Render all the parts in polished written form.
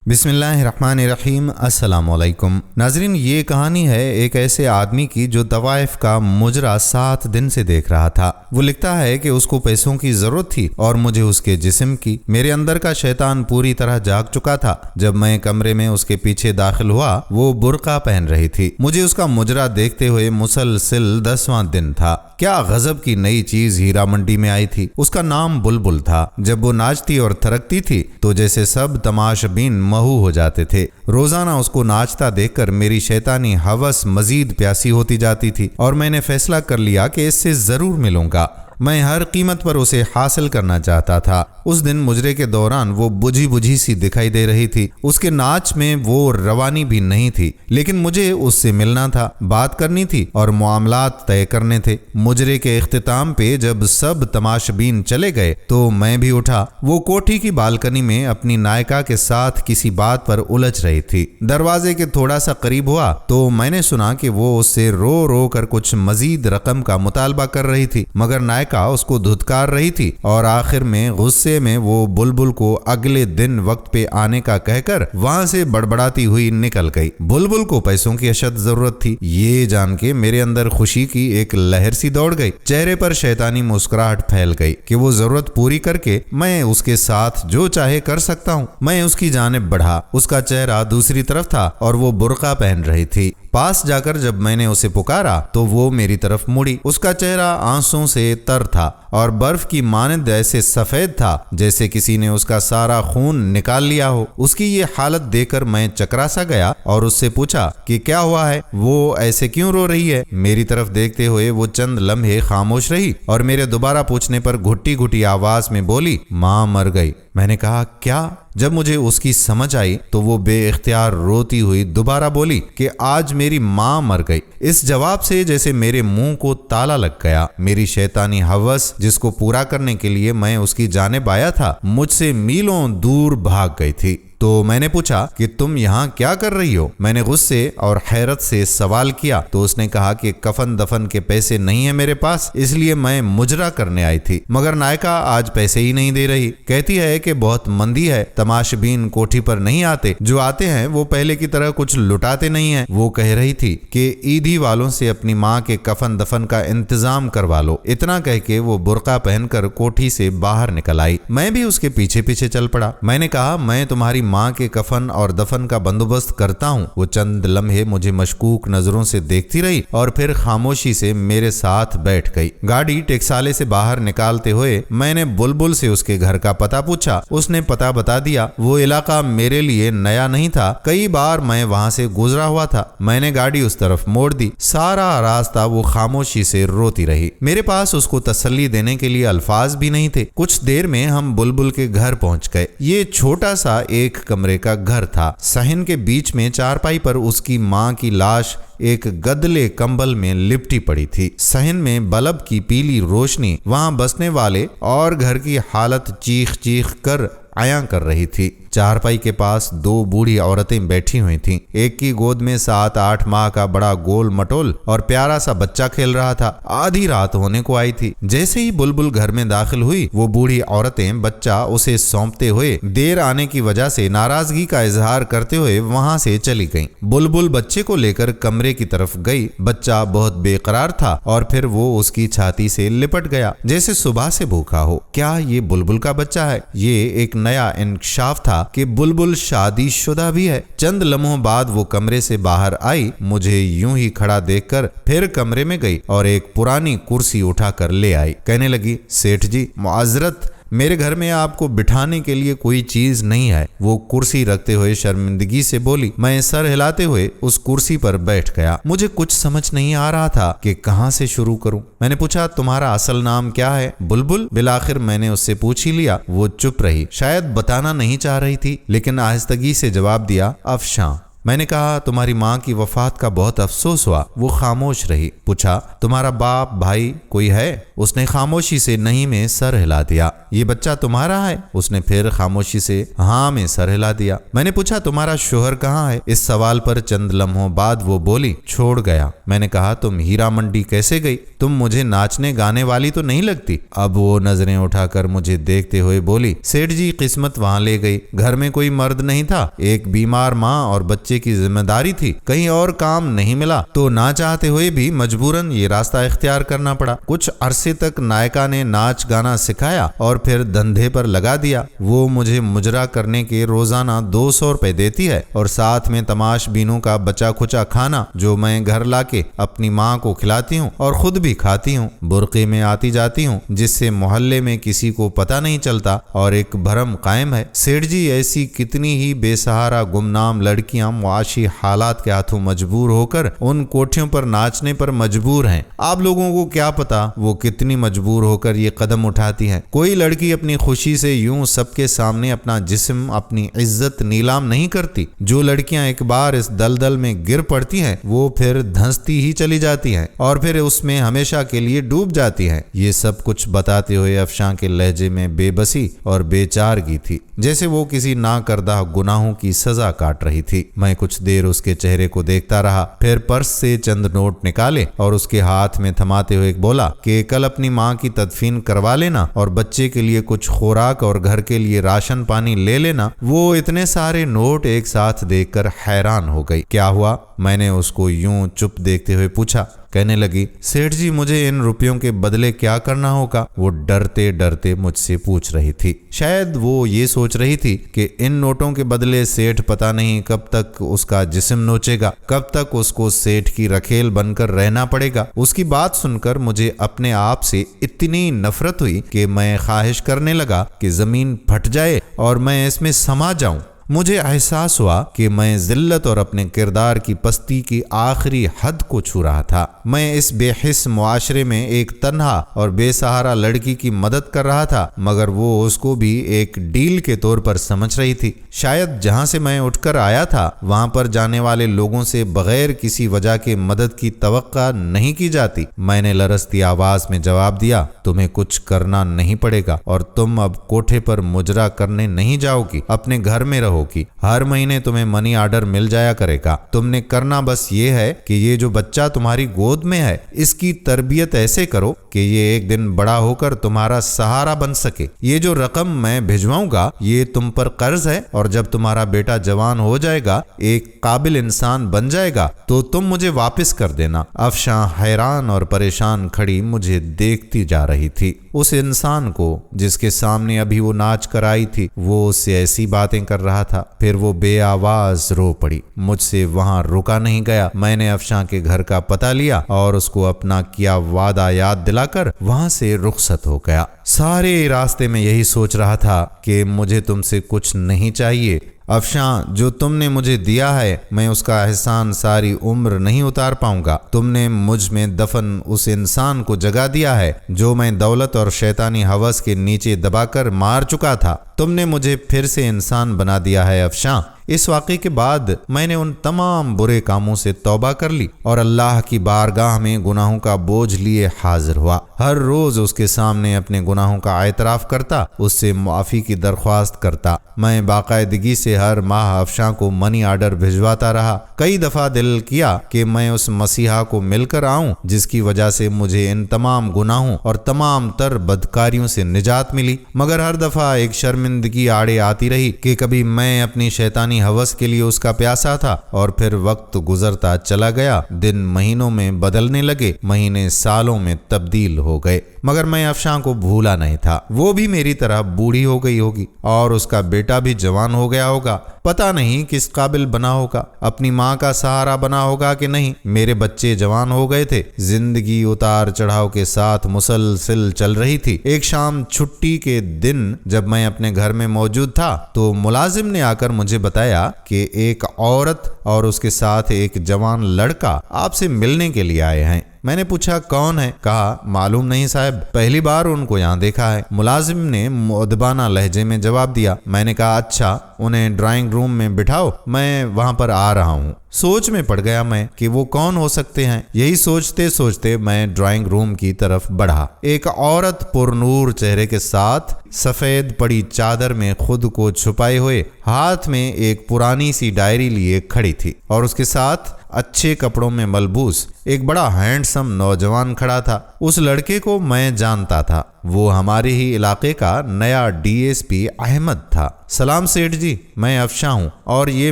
بسم اللہ الرحمن الرحیم۔ السلام علیکم ناظرین، یہ کہانی ہے ایک ایسے آدمی کی جو طوائف کا مجرا 7 دن سے دیکھ رہا تھا۔ وہ لکھتا ہے کہ اس کو پیسوں کی ضرورت تھی اور مجھے اس کے جسم کی۔ میرے اندر کا شیطان پوری طرح جاگ چکا تھا۔ جب میں کمرے میں اس کے پیچھے داخل ہوا، وہ برقع پہن رہی تھی۔ مجھے اس کا مجرا دیکھتے ہوئے مسلسل 10واں دن تھا۔ کیا غضب کی نئی چیز ہیرا منڈی میں آئی تھی۔ اس کا نام بلبل تھا۔ جب وہ ناچتی اور تھرکتی تھی تو جیسے سب تماشبین مہو ہو جاتے تھے۔ روزانہ اس کو ناچتا دیکھ کر میری شیطانی ہوس مزید پیاسی ہوتی جاتی تھی اور میں نے فیصلہ کر لیا کہ اس سے ضرور ملوں گا۔ میں ہر قیمت پر اسے حاصل کرنا چاہتا تھا۔ اس دن مجرے کے دوران وہ بجھی بجھی سی دکھائی دے رہی تھی۔ اس کے ناچ میں وہ روانی بھی نہیں تھی، لیکن مجھے اس سے ملنا تھا، بات کرنی تھی اور معاملات طے کرنے تھے۔ مجرے کے اختتام پہ جب سب تماشبین چلے گئے تو میں بھی اٹھا۔ وہ کوٹھی کی بالکنی میں اپنی نائکا کے ساتھ کسی بات پر الجھ رہی تھی۔ دروازے کے تھوڑا سا قریب ہوا تو میں نے سنا کہ وہ اس سے رو رو کر کچھ مزید رقم کا مطالبہ کر رہی تھی، مگر نائکا اس کو دھتکار رہی تھی اور آخر میں غصے میں وہ بلبل کو اگلے دن وقت پہ آنے کا کہہ کر وہاں سے بڑبڑاتی ہوئی نکل گئی۔ بلبل کو پیسوں کی اشد ضرورت تھی، یہ جان کے میرے اندر خوشی کی ایک لہر سی دوڑ گئی۔ چہرے پر شیطانی مسکراہٹ پھیل گئی کہ وہ ضرورت پوری کر کے میں اس کے ساتھ جو چاہے کر سکتا ہوں۔ میں اس کی جانب بڑھا۔ اس کا چہرہ دوسری طرف تھا اور وہ برقع پہن رہی تھی۔ پاس جا کر جب میں نے اسے پکارا تو وہ میری طرف مڑی۔ اس کا چہرہ آنسوں سے تر تھا اور برف کی مانند ایسے سفید تھا جیسے کسی نے اس کا سارا خون نکال لیا ہو۔ اس کی یہ حالت دیکھ کر میں چکرا سا گیا اور اس سے پوچھا کہ کیا ہوا ہے، وہ ایسے کیوں رو رہی ہے۔ میری طرف دیکھتے ہوئے وہ چند لمحے خاموش رہی اور میرے دوبارہ پوچھنے پر گھٹی گھٹی آواز میں بولی، ماں مر گئی۔ میں نے کہا کیا؟ جب مجھے اس کی سمجھ آئی تو وہ بے اختیار روتی ہوئی دوبارہ بولی کہ آج میری ماں مر گئی۔ اس جواب سے جیسے میرے منہ کو تالا لگ گیا۔ میری شیطانی ہوس جس کو پورا کرنے کے لیے میں اس کی جانب آیا تھا مجھ سے میلوں دور بھاگ گئی تھی۔ تو میں نے پوچھا کہ تم یہاں کیا کر رہی ہو؟ میں نے غصے اور حیرت سے سوال کیا تو اس نے کہا کہ کفن دفن کے پیسے نہیں ہیں میرے پاس، اس لیے میں مجرا کرنے آئی تھی، مگر نائکا آج پیسے ہی نہیں دے رہی۔ کہتی ہے کہ بہت مندی ہے، تماشبین کوٹھی پر نہیں آتے، جو آتے ہیں وہ پہلے کی طرح کچھ لٹاتے نہیں ہیں۔ وہ کہہ رہی تھی کہ عیدی والوں سے اپنی ماں کے کفن دفن کا انتظام کروا لو۔ اتنا کہہ کے وہ برقع پہن کر کوٹھی سے باہر نکل آئی۔ میں بھی اس کے پیچھے پیچھے چل پڑا۔ میں نے کہا میں تمہاری ماں کے کفن اور دفن کا بندوبست کرتا ہوں۔ وہ چند لمحے مجھے مشکوک نظروں سے دیکھتی رہی اور پھر خاموشی سے میرے ساتھ بیٹھ گئی۔ گاڑی ٹیکسالے سے باہر نکالتے ہوئے میں نے بلبل سے اس کے گھر کا پتہ پوچھا۔ اس نے پتہ بتا دیا۔ وہ علاقہ میرے لیے نیا نہیں تھا، کئی بار میں وہاں سے گزرا ہوا تھا۔ میں نے گاڑی اس طرف موڑ دی۔ سارا راستہ وہ خاموشی سے روتی رہی۔ میرے پاس اس کو تسلی دینے کے لیے الفاظ بھی نہیں تھے۔ کچھ دیر میں ہم بلبل کے گھر پہنچ گئے۔ یہ چھوٹا سا ایک کمرے کا گھر تھا۔ صحن کے بیچ میں چارپائی پر اس کی ماں کی لاش ایک گدلے کمبل میں لپٹی پڑی تھی۔ صحن میں بلب کی پیلی روشنی وہاں بسنے والے اور گھر کی حالت چیخ چیخ کر عیاں کر رہی تھی۔ چارپائی کے پاس 2 بوڑھی عورتیں بیٹھی ہوئی تھیں۔ ایک کی گود میں 7-8 ماہ کا بڑا گول مٹول اور پیارا سا بچہ کھیل رہا تھا۔ آدھی رات ہونے کو آئی تھی۔ جیسے ہی بلبل گھر میں داخل ہوئی، وہ بوڑھی عورتیں بچہ اسے سونپتے ہوئے دیر آنے کی وجہ سے ناراضگی کا اظہار کرتے ہوئے وہاں سے چلی گئیں۔ بلبل بچے کو لے کر کمرے کی طرف گئی۔ بچہ بہت بے قرار تھا اور پھر وہ اس کی چھاتی سے لپٹ گیا جیسے صبح سے بھوکا ہو۔ کیا یہ بلبل کا بچہ ہے؟ یہ ایک نیا انکشاف تھا کہ بلبل شادی شدہ بھی ہے۔ چند لمحوں بعد وہ کمرے سے باہر آئی، مجھے یوں ہی کھڑا دیکھ کر پھر کمرے میں گئی اور ایک پرانی کرسی اٹھا کر لے آئی۔ کہنے لگی، سیٹھ جی معذرت، میرے گھر میں آپ کو بٹھانے کے لیے کوئی چیز نہیں ہے۔ وہ کرسی رکھتے ہوئے شرمندگی سے بولی۔ میں سر ہلاتے ہوئے اس کرسی پر بیٹھ گیا۔ مجھے کچھ سمجھ نہیں آ رہا تھا کہ کہاں سے شروع کروں۔ میں نے پوچھا تمہارا اصل نام کیا ہے؟ بلبل۔ بالآخر میں نے اس سے پوچھ ہی لیا۔ وہ چپ رہی، شاید بتانا نہیں چاہ رہی تھی، لیکن آہستگی سے جواب دیا، افشاں۔ میں نے کہا تمہاری ماں کی وفات کا بہت افسوس ہوا۔ وہ خاموش رہی۔ پوچھا تمہارا باپ بھائی کوئی ہے؟ اس نے خاموشی سے نہیں میں سر ہلا دیا۔ یہ بچہ تمہارا ہے؟ اس نے پھر خاموشی سے ہاں میں سر ہلا دیا۔ میں نے پوچھا تمہارا شوہر کہاں ہے؟ اس سوال پر چند لمحوں بعد وہ بولی چھوڑ گیا۔ میں نے کہا تم ہیرا منڈی کیسے گئی؟ تم مجھے ناچنے گانے والی تو نہیں لگتی۔ اب وہ نظریں اٹھا کر مجھے دیکھتے ہوئے بولی سیٹھ جی قسمت وہاں لے گئی۔ گھر میں کوئی مرد نہیں تھا، ایک بیمار ماں اور بچے کی ذمہ داری تھی، کہیں اور کام نہیں ملا تو نہ چاہتے ہوئے بھی مجبوراً یہ راستہ اختیار کرنا پڑا۔ کچھ عرصے تک نائکا نے ناچ گانا سکھایا اور پھر دھندے پر لگا دیا۔ وہ مجھے مجرا کرنے کے روزانہ 200 روپے دیتی ہے اور ساتھ میں تماش بینوں کا بچا کھچا کھانا جو میں گھر لا کے اپنی ماں کو کھلاتی ہوں اور خود بھی کھاتی ہوں۔ برقعے میں آتی جاتی ہوں جس سے محلے میں کسی کو پتہ نہیں چلتا اور ایک بھرم قائم ہے۔ سیٹھ جی ایسی کتنی ہی بے سہارا گمنام لڑکیاں معاشی حالات کے ہاتھوں مجبور ہو کر ان کوٹھیوں پر ناچنے پر مجبور ہیں۔ آپ لوگوں کو کیا پتا وہ کتنی مجبور ہو کر یہ قدم اٹھاتی ہیں۔ کوئی لڑکی اپنی خوشی سے یوں سب کے سامنے اپنا جسم اپنی عزت نیلام نہیں کرتی۔ جو لڑکیاں ایک بار اس دلدل میں گر پڑتی ہیں وہ پھر دھنستی ہی چلی جاتی ہیں اور پھر اس میں ہمیشہ کے لیے ڈوب جاتی ہیں۔ یہ سب کچھ بتاتے ہوئے افشاں کے لہجے میں بے بسی اور بے چارگی تھی، جیسے وہ کسی نہ کردہ گناہوں کی سزا کاٹ رہی تھی۔ میں کچھ دیر اس کے چہرے کو دیکھتا رہا، پھر پرس سے چند نوٹ نکالے اور اس کے ہاتھ میں تھماتے ہوئے بولا کہ کل اپنی ماں کی تدفین کروا لینا اور بچے کے لیے کچھ خوراک اور گھر کے لیے راشن پانی لے لینا۔ وہ اتنے سارے نوٹ ایک ساتھ دیکھ کر حیران ہو گئی۔ کیا ہوا؟ میں نے اس کو یوں چپ دیکھتے ہوئے پوچھا۔ کہنے لگی سیٹھ جی مجھے ان روپیوں کے بدلے کیا کرنا ہوگا؟ وہ ڈرتے ڈرتے مجھ سے پوچھ رہی تھی۔ شاید وہ یہ سوچ رہی تھی کہ ان نوٹوں کے بدلے سیٹھ پتہ نہیں کب تک اس کا جسم نوچے گا، کب تک اس کو سیٹھ کی رکھیل بن کر رہنا پڑے گا۔ اس کی بات سن کر مجھے اپنے آپ سے اتنی نفرت ہوئی کہ میں خواہش کرنے لگا کہ زمین پھٹ جائے اور میں اس میں سما جاؤں۔ مجھے احساس ہوا کہ میں ذلت اور اپنے کردار کی پستی کی آخری حد کو چھو رہا تھا۔ میں اس بے حس معاشرے میں ایک تنہا اور بے سہارا لڑکی کی مدد کر رہا تھا، مگر وہ اس کو بھی ایک ڈیل کے طور پر سمجھ رہی تھی۔ شاید جہاں سے میں اٹھ کر آیا تھا وہاں پر جانے والے لوگوں سے بغیر کسی وجہ کے مدد کی توقع نہیں کی جاتی۔ میں نے لرزتی آواز میں جواب دیا تمہیں کچھ کرنا نہیں پڑے گا اور تم اب کوٹھے پر مجرا کرنے نہیں جاؤ گی، اپنے گھر میں رہو گی۔ ہر مہینے تمہیں منی آرڈر مل جایا کرے گا۔ تم نے کرنا بس یہ ہے کہ یہ جو بچہ تمہاری گود میں ہے اس کی تربیت ایسے کرو کہ یہ ایک دن بڑا ہو کر تمہارا سہارا بن سکے۔ یہ جو رقم میں بھجواؤں گا یہ تم پر قرض ہے، اور جب تمہارا بیٹا جوان ہو جائے گا، ایک قابل انسان بن جائے گا تو تم مجھے واپس کر دینا۔ افشاں حیران اور پریشان کھڑی مجھے دیکھتی جا رہی تھی۔ اس انسان کو جس کے سامنے ابھی وہ ناچ کر آئی تھی وہ اس سے ایسی باتیں کر رہا تھا۔ پھر وہ بے آواز رو پڑی۔ مجھ سے وہاں رکا نہیں گیا۔ میں نے افشاں کے گھر کا پتہ لیا اور اس کو اپنا کیا وعدہ یاد دلا کر وہاں سے رخصت ہو گیا۔ سارے راستے میں یہی سوچ رہا تھا کہ مجھے تم سے کچھ نہیں چاہیے افشاں، جو تم نے مجھے دیا ہے میں اس کا احسان ساری عمر نہیں اتار پاؤں گا۔ تم نے مجھ میں دفن اس انسان کو جگا دیا ہے جو میں دولت اور شیطانی ہوس کے نیچے دبا کر مار چکا تھا۔ تم نے مجھے پھر سے انسان بنا دیا ہے افشاں۔ اس واقعے کے بعد میں نے ان تمام برے کاموں سے توبہ کر لی اور اللہ کی بارگاہ میں گناہوں کا بوجھ لیے حاضر ہوا۔ ہر روز اس کے سامنے اپنے گناہوں کا اعتراف کرتا، اس سے معافی کی درخواست کرتا۔ میں باقاعدگی سے ہر ماہ افشاں کو منی آرڈر بھجواتا رہا۔ کئی دفعہ دل کیا کہ میں اس مسیحا کو مل کر آؤں جس کی وجہ سے مجھے ان تمام گناہوں اور تمام تر بدکاریوں سے نجات ملی، مگر ہر دفعہ ایک شرمندگی آڑے آتی رہی کہ کبھی میں اپنی شیطانی ہوس کے لیے اس کا پیاسا تھا، اور پھر وقت گزرتا چلا گیا، دن مہینوں میں بدلنے لگے، مہینے سالوں میں تبدیل ہو گئے، مگر میں افشاں کو بھولا نہیں تھا۔ وہ بھی میری طرح بوڑھی ہو گئی ہوگی اور اس کا بیٹا بھی جوان ہو گیا ہوگا، پتہ نہیں کس قابل بنا ہوگا، اپنی ماں کا سہارا بنا ہوگا کہ نہیں۔ میرے بچے جوان ہو گئے تھے، زندگی اتار چڑھاؤ کے ساتھ مسلسل چل رہی تھی۔ ایک شام چھٹی کے دن جب میں اپنے گھر میں موجود تھا تو ملازم نے آ کر مجھے بتایا کہ ایک عورت اور اس کے ساتھ ایک جوان لڑکا آپ سے ملنے کے لیے آئے ہیں۔ میں نے پوچھا کون ہے؟ کہا معلوم نہیں صاحب، پہلی بار ان کو یہاں دیکھا ہے۔ ملازم نے مؤدبانہ لہجے میں جواب دیا۔ میں نے کہا اچھا، انہیں ڈرائنگ روم میں بٹھاؤ، میں وہاں پر آ رہا ہوں۔ سوچ میں پڑ گیا میں کہ وہ کون ہو سکتے ہیں۔ یہی سوچتے سوچتے میں ڈرائنگ روم کی طرف بڑھا۔ ایک عورت پرنور چہرے کے ساتھ سفید پڑی چادر میں خود کو چھپائے ہوئے ہاتھ میں ایک پرانی سی ڈائری لیے کھڑی تھی، اور اس کے ساتھ اچھے کپڑوں میں ملبوس ایک بڑا ہینڈسم نوجوان کھڑا تھا۔ اس لڑکے کو میں جانتا تھا، وہ ہمارے ہی علاقے کا نیا ڈی ایس پی احمد تھا۔ سلام سیٹھ جی، میں افشاں ہوں اور یہ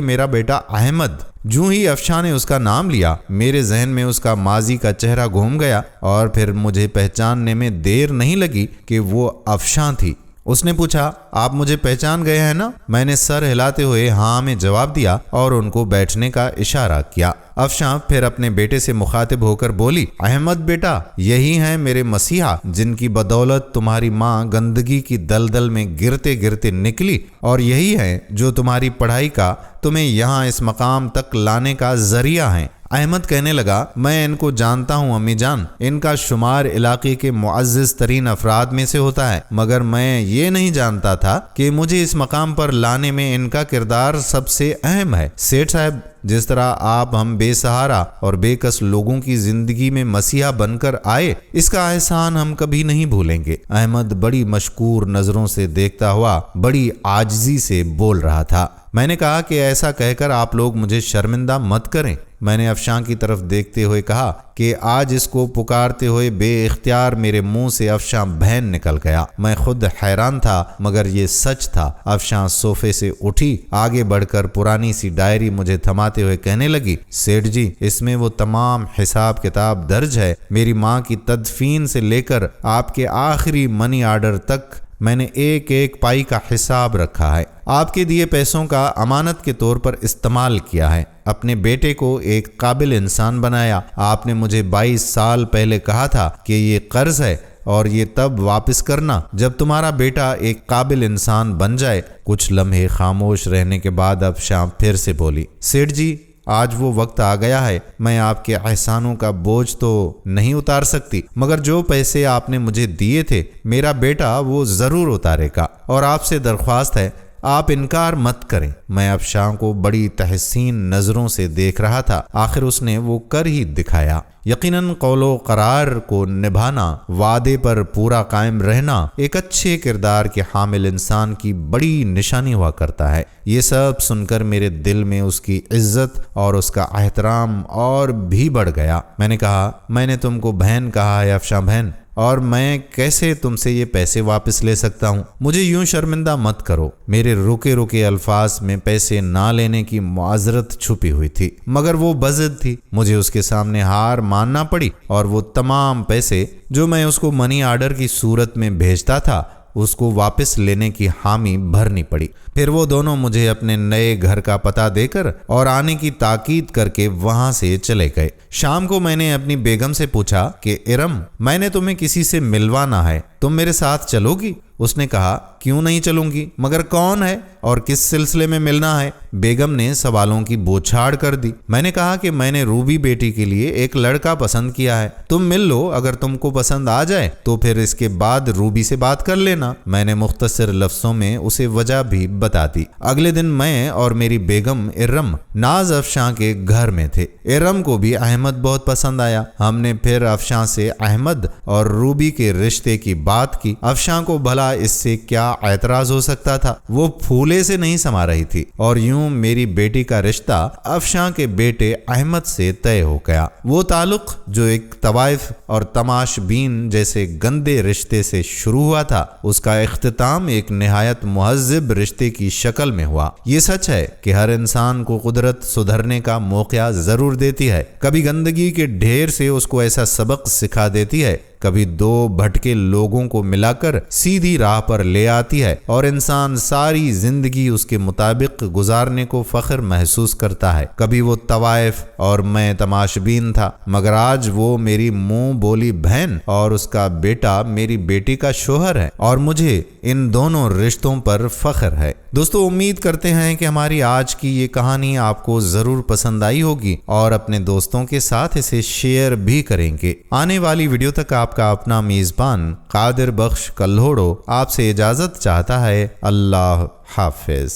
میرا بیٹا احمد۔ جو ہی افشاں نے اس کا نام لیا، میرے ذہن میں اس کا ماضی کا چہرہ گھوم گیا اور پھر مجھے پہچاننے میں دیر نہیں لگی کہ وہ افشاں تھی۔ اس نے پوچھا آپ مجھے پہچان گئے ہیں نا؟ میں نے سر ہلاتے ہوئے ہاں میں جواب دیا اور ان کو بیٹھنے کا اشارہ کیا۔ افشاں پھر اپنے بیٹے سے مخاطب ہو کر بولی، احمد بیٹا، یہی ہیں میرے مسیحا جن کی بدولت تمہاری ماں گندگی کی دلدل میں گرتے گرتے نکلی، اور یہی ہیں جو تمہاری پڑھائی کا تمہیں یہاں اس مقام تک لانے کا ذریعہ ہیں۔ احمد کہنے لگا، میں ان کو جانتا ہوں امی جان، ان کا شمار علاقے کے معزز ترین افراد میں سے ہوتا ہے، مگر میں یہ نہیں جانتا تھا کہ مجھے اس مقام پر لانے میں ان کا کردار سب سے اہم ہے۔ سیٹھ صاحب، جس طرح آپ ہم بے سہارا اور بے کس لوگوں کی زندگی میں مسیحا بن کر آئے، اس کا احسان ہم کبھی نہیں بھولیں گے۔ احمد بڑی مشکور نظروں سے دیکھتا ہوا بڑی عاجزی سے بول رہا تھا۔ میں نے کہا کہ ایسا کہہ کر آپ لوگ مجھے شرمندہ مت کریں۔ میں نے افشاں کی طرف دیکھتے ہوئے کہا کہ آج اس کو پکارتے ہوئے بے اختیار میرے منہ سے افشاں بہن نکل گیا۔ میں خود حیران تھا مگر یہ سچ تھا۔ افشاں صوفے سے اٹھی، آگے بڑھ کر پرانی سی ڈائری مجھے تھماتے ہوئے کہنے لگی، سیٹھ جی، اس میں وہ تمام حساب کتاب درج ہے۔ میری ماں کی تدفین سے لے کر آپ کے آخری منی آرڈر تک میں نے ایک ایک پائی کا حساب رکھا ہے۔ آپ کے دیے پیسوں کا امانت کے طور پر استعمال کیا ہے، اپنے بیٹے کو ایک قابل انسان بنایا۔ آپ نے مجھے 22 سال پہلے کہا تھا کہ یہ قرض ہے اور یہ تب واپس کرنا جب تمہارا بیٹا ایک قابل انسان بن جائے۔ کچھ لمحے خاموش رہنے کے بعد افشاں پھر سے بولی، سیٹھ جی، آج وہ وقت آ گیا ہے، میں آپ کے احسانوں کا بوجھ تو نہیں اتار سکتی، مگر جو پیسے آپ نے مجھے دیے تھے میرا بیٹا وہ ضرور اتارے گا، اور آپ سے درخواست ہے آپ انکار مت کریں۔ میں افشاں کو بڑی تحسین نظروں سے دیکھ رہا تھا۔ آخر اس نے وہ کر ہی دکھایا۔ یقیناً قول و قرار کو نبھانا، وعدے پر پورا قائم رہنا ایک اچھے کردار کے حامل انسان کی بڑی نشانی ہوا کرتا ہے۔ یہ سب سن کر میرے دل میں اس کی عزت اور اس کا احترام اور بھی بڑھ گیا۔ میں نے کہا، میں نے تم کو بہن کہا ہے افشاں بہن، اور میں کیسے تم سے یہ پیسے واپس لے سکتا ہوں؟ مجھے یوں شرمندہ مت کرو۔ میرے رکے رکے الفاظ میں پیسے نہ لینے کی معذرت چھپی ہوئی تھی، مگر وہ بضد تھی۔ مجھے اس کے سامنے ہار ماننا پڑی اور وہ تمام پیسے جو میں اس کو منی آرڈر کی صورت میں بھیجتا تھا اس کو واپس لینے کی حامی بھرنی پڑی۔ پھر وہ دونوں مجھے اپنے نئے گھر کا پتہ دے کر اور آنے کی تاکید کر کے وہاں سے چلے گئے۔ شام کو میں نے اپنی بیگم سے پوچھا کہ ارم، میں نے تمہیں کسی سے ملوانا ہے، تم میرے ساتھ چلو گی؟ اس نے کہا، کیوں نہیں چلوں گی، مگر کون ہے اور کس سلسلے میں ملنا ہے؟ بیگم نے سوالوں کی بوچھاڑ کر دی۔ میں نے کہا کہ میں نے روبی بیٹی کے لیے ایک لڑکا پسند کیا ہے، تم مل لو، اگر تم کو پسند آ جائے تو پھر اس کے بعد روبی سے بات کر لینا۔ میں نے مختصر لفظوں میں اسے وجہ بھی بتا دی۔ اگلے دن میں اور میری بیگم ارم ناز افشاں کے گھر میں تھے۔ ارم کو بھی احمد بہت پسند آیا۔ ہم نے پھر افشاں سے احمد اور روبی کے رشتے کی بات کی۔ افشاں کو بھلا اس سے کیا اعتراض ہو سکتا تھا؟ وہ پھولے سے نہیں سما رہی تھی، اور یوں میری بیٹی کا رشتہ افشاں کے بیٹے احمد سے طے ہو گیا۔ وہ تعلق جو ایک طوائف اور تماش بین جیسے گندے رشتے سے شروع ہوا تھا، اس کا اختتام ایک نہایت مہذب رشتے کی شکل میں ہوا۔ یہ سچ ہے کہ ہر انسان کو قدرت سدھرنے کا موقع ضرور دیتی ہے۔ کبھی گندگی کے ڈھیر سے اس کو ایسا سبق سکھا دیتی ہے، کبھی دو بھٹکے لوگوں کو ملا کر سیدھی راہ پر لے آتی ہے، اور انسان ساری زندگی اس کے مطابق گزارنے کو فخر محسوس کرتا ہے۔ کبھی وہ طوائف اور میں تماش بین تھا، مگر آج وہ میری منہ بولی بہن اور اس کا بیٹا میری بیٹی کا شوہر ہے، اور مجھے ان دونوں رشتوں پر فخر ہے۔ دوستو امید کرتے ہیں کہ ہماری آج کی یہ کہانی آپ کو ضرور پسند آئی ہوگی اور اپنے دوستوں کے ساتھ اسے شیئر بھی کریں گے۔ آنے والی ویڈیو تک آپ کا اپنا میزبان قادر بخش کلہوڑو آپ سے اجازت چاہتا ہے۔ اللہ حافظ۔